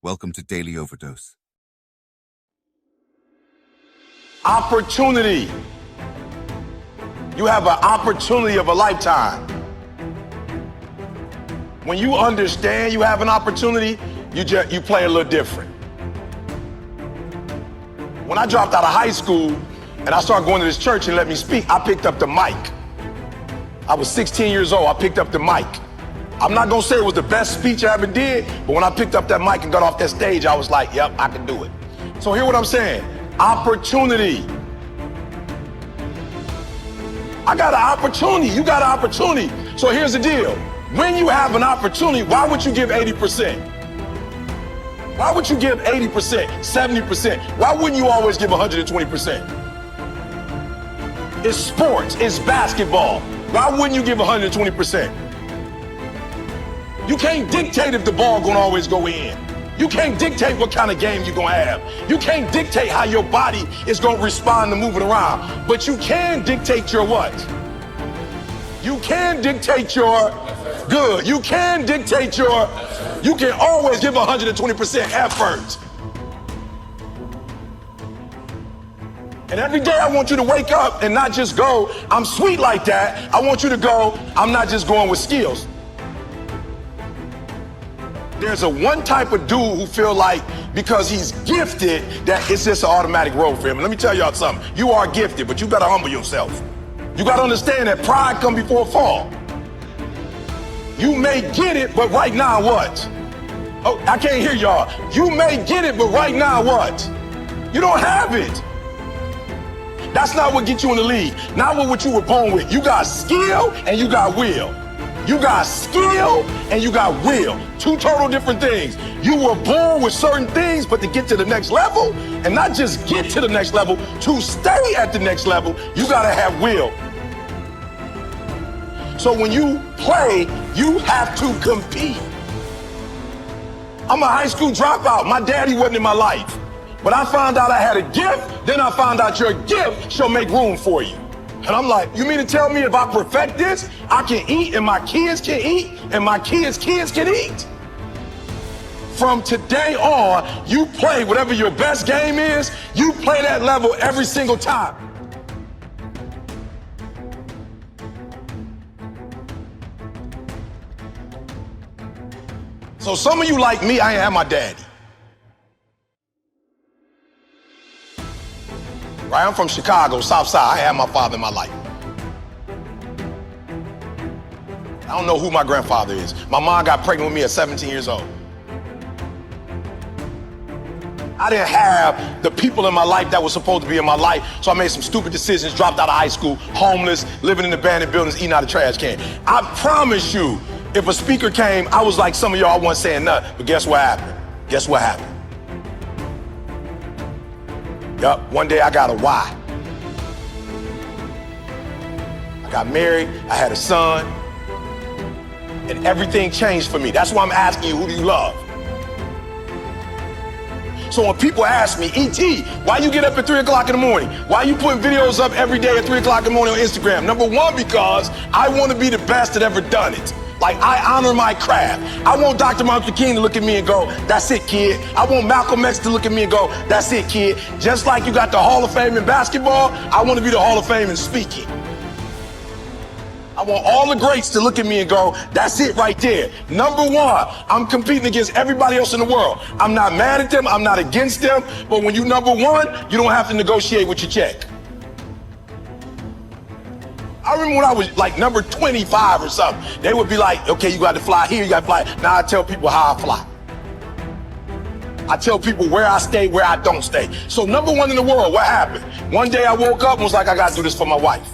Welcome to Daily Overdose. Opportunity. You have an opportunity of a lifetime. When you understand you have an opportunity, you play a little different. When I dropped out of high school and I started going to this church and let me speak, I picked up the mic. I was 16 years old, I picked up the mic. I'm not gonna say it was the best speech I ever did, but when I picked up that mic and got off that stage, I was like, yep, I can do it. So hear what I'm saying, opportunity. I got an opportunity, you got an opportunity. So here's the deal, when you have an opportunity, why would you give 80%? Why would you give 80%, 70%? Why wouldn't you always give 120%? It's sports, it's basketball. Why wouldn't you give 120%? You can't dictate if the ball gonna always go in. You can't dictate what kind of game you're gonna have. You can't dictate how your body is gonna respond to moving around. But you can dictate your what? You can dictate your good. You can dictate your, you can always give 120% effort. And every day I want you to wake up and not just go, I'm sweet like that. I want you to go, I'm not just going with skills. There's a one type of dude who feel like because he's gifted that it's just an automatic road for him. And let me tell y'all something. You are gifted, but you gotta humble yourself. You gotta understand that pride comes before a fall. You may get it, but right now what? Oh, I can't hear y'all. You may get it, but right now what? You don't have it. That's not what gets you in the league. Not what you were born with. You got skill and you got will. You got skill and you got will. Two total different things. You were born with certain things, but to get to the next level, and not just get to the next level, to stay at the next level, you gotta have will. So when you play, you have to compete. I'm a high school dropout. My daddy wasn't in my life. But I found out I had a gift, then I found out your gift shall make room for you. And I'm like, you mean to tell me if I perfect this, I can eat and my kids can eat and my kids' kids can eat? From today on, you play whatever your best game is, you play that level every single time. So some of you like me, I ain't have my daddy. Right, I'm from Chicago, South Side. I had my father in my life. I don't know who my grandfather is. My mom got pregnant with me at 17 years old. I didn't have the people in my life that were supposed to be in my life, so I made some stupid decisions, dropped out of high school, homeless, living in abandoned buildings, eating out of trash can. I promise you, if a speaker came, I was like some of y'all, I wasn't saying nothing, but guess what happened? Guess what happened? Yup, one day I got a why. I got married, I had a son, and everything changed for me. That's why I'm asking you, who do you love? So when people ask me, E.T., why you get up at 3 o'clock in the morning? Why you putting videos up every day at 3 o'clock in the morning on Instagram? Number one, because I want to be the best that ever done it. Like, I honor my craft. I want Dr. Martin Luther King to look at me and go, that's it, kid. I want Malcolm X to look at me and go, that's it, kid. Just like you got the Hall of Fame in basketball, I want to be the Hall of Fame in speaking. I want all the greats to look at me and go, that's it right there. Number one, I'm competing against everybody else in the world. I'm not mad at them, I'm not against them, but when you number one, you don't have to negotiate with your check. I remember when I was like number 25 or something, they would be like, okay, you got to fly here, you got to fly. Now I tell people how I fly. I tell people where I stay, where I don't stay. So number one in the world, what happened? One day I woke up and was like, I got to do this for my wife.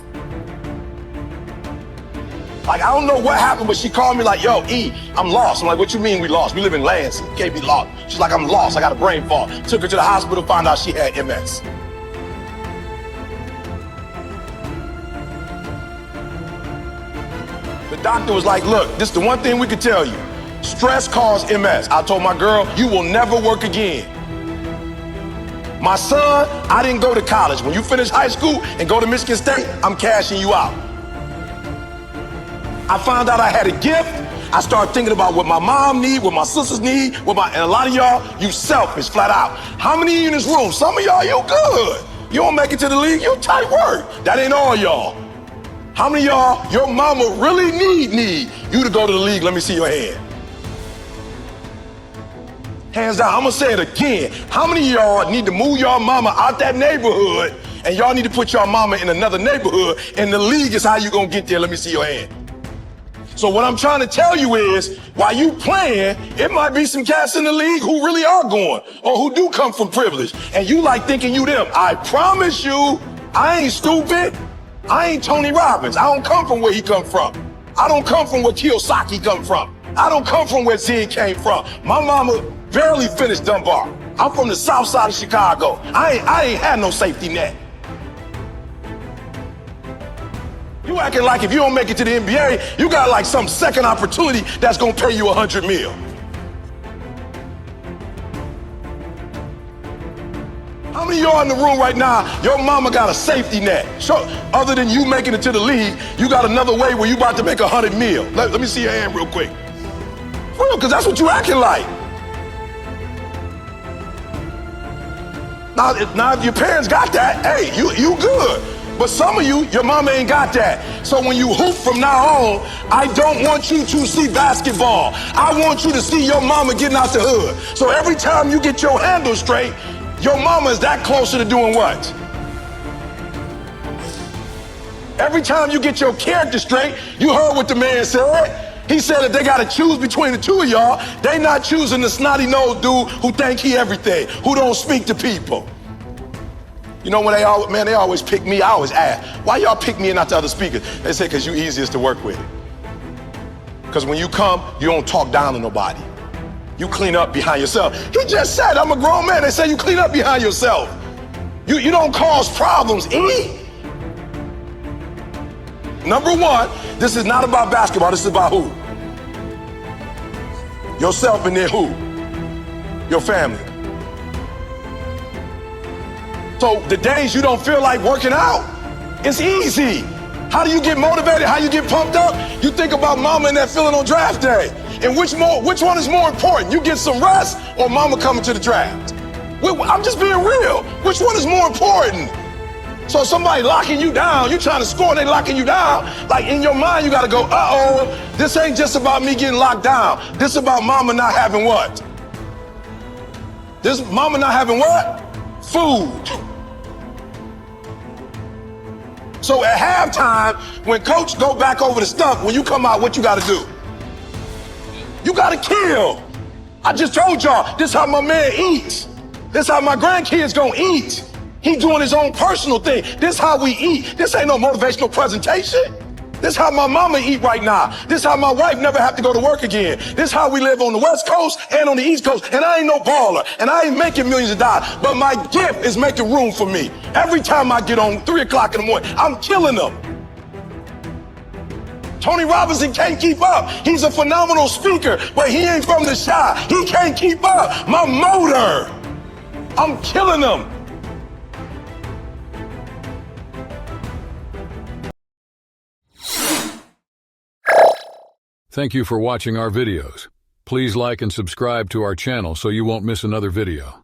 Like, I don't know what happened, but she called me like, yo, E, I'm lost. I'm like, what you mean we lost? We live in Lansing, you can't be lost. She's like, I'm lost, I got a brain fog. Took her to the hospital, found out she had MS. The doctor was like, look, this is the one thing we could tell you. Stress caused MS. I told my girl, you will never work again. My son, I didn't go to college. When you finish high school and go to Michigan State, I'm cashing you out. I found out I had a gift. I start thinking about what my mom need, what my sisters need, and a lot of y'all, you selfish, flat out. How many of you in this room? Some of y'all, you good. You don't make it to the league, you tight work. That ain't all y'all. How many of y'all, your mama really need you to go to the league? Let me see your hand. Hands down, I'm gonna say it again. How many of y'all need to move your mama out that neighborhood and y'all need to put your mama in another neighborhood and the league is how you gonna get there? Let me see your hand. So what I'm trying to tell you is, while you playing, it might be some cats in the league who really are going or who do come from privilege and you like thinking you them. I promise you, I ain't stupid. I ain't Tony Robbins. I don't come from where he come from. I don't come from where Kiyosaki come from. I don't come from where Zig came from. My mama barely finished Dunbar. I'm from the south side of Chicago. I ain't had no safety net. You acting like if you don't make it to the NBA, you got like some second opportunity that's gonna pay you $100 million. How many of y'all in the room right now, your mama got a safety net? So, other than you making it to the league, you got another way where you about to make $100 million. Let me see your hand real quick. For real, because that's what you acting like. Now, if your parents got that, hey, you good. But some of you, your mama ain't got that. So when you hoop from now on, I don't want you to see basketball. I want you to see your mama getting out the hood. So every time you get your handle straight, your mama is that closer to doing what? Every time you get your character straight, you heard what the man said. He said that they got to choose between the two of y'all. They not choosing the snotty-nosed dude who think he everything, who don't speak to people. You know when they always pick me. I always ask, why y'all pick me and not the other speakers? They say, because you easiest to work with. Because when you come, you don't talk down to nobody. You clean up behind yourself. He just said, I'm a grown man. They say you clean up behind yourself. You don't cause problems, E. Number one, this is not about basketball. This is about who? Yourself and then who? Your family. So the days you don't feel like working out, it's easy. How do you get motivated? How you get pumped up? You think about mama and that feeling on draft day. And which one is more important? You get some rest or mama coming to the draft? I'm just being real. Which one is more important? So somebody locking you down, you trying to score and they locking you down. Like in your mind, you got to go, uh-oh, this ain't just about me getting locked down. This is about mama not having what? This mama not having what? Food. So at halftime, when coach go back over the stuff, when you come out, what you got to do? You got to kill. I just told y'all, this is how my man eats. This is how my grandkids gonna eat. He doing his own personal thing. This is how we eat. This ain't no motivational presentation. This is how my mama eat right now. This is how my wife never have to go to work again. This is how we live on the West Coast and on the East Coast. And I ain't no baller. And I ain't making millions of dollars. But my gift is making room for me. Every time I get on 3 o'clock in the morning, I'm killing them. Tony Robinson can't keep up. He's a phenomenal speaker, but he ain't from the Chi. He can't keep up. My motor. I'm killing them. Thank you for watching our videos. Please like and subscribe to our channel so you won't miss another video.